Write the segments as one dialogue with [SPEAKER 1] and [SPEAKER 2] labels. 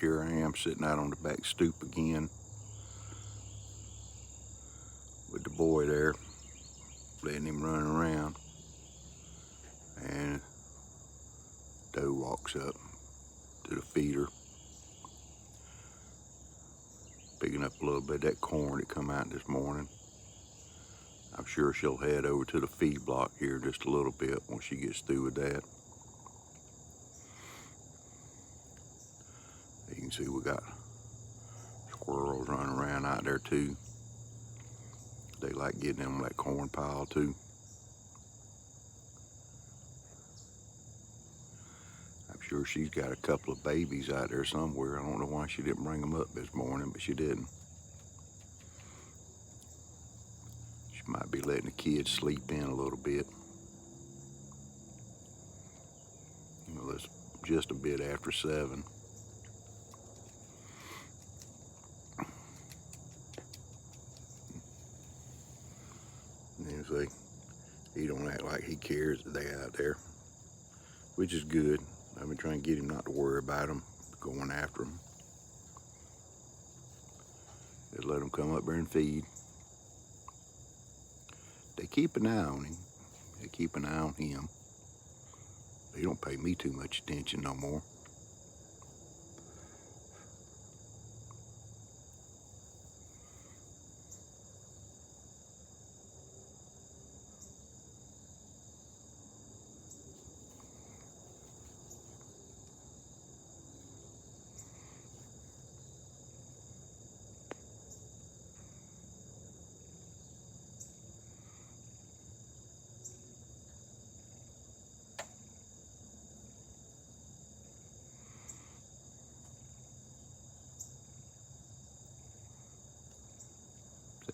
[SPEAKER 1] here I am sitting out on the back stoop again with the boy there, letting him run around, and doe walks up to the feeder, picking up a little bit of that corn that come out this morning. I'm sure she'll head over to the feed block here just a little bit once she gets through with that. You can see we got squirrels running around out there too. They like getting in that corn pile too. I'm sure she's got a couple of babies out there somewhere. I don't know why she didn't bring them up this morning, but she didn't. She might be letting the kids sleep in a little bit. Well, it's just a bit after 7. And see, he don't act like he cares that they out there, which is good. I've been trying to get him not to worry about them going after them. Just let them come up there and feed. They keep an eye on him. They keep an eye on him. They don't pay me too much attention no more.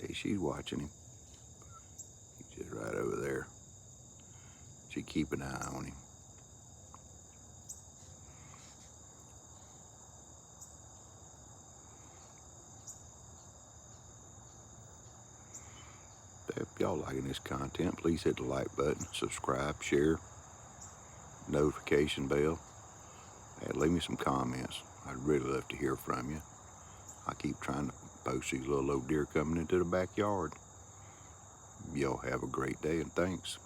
[SPEAKER 1] See, she's watching him. He's just right over there. She keep an eye on him. If y'all liking this content, please hit the like button, subscribe, share, notification bell, and leave me some comments. I'd really love to hear from you. I keep trying to post these little old deer coming into the backyard. Y'all have a great day, and thanks.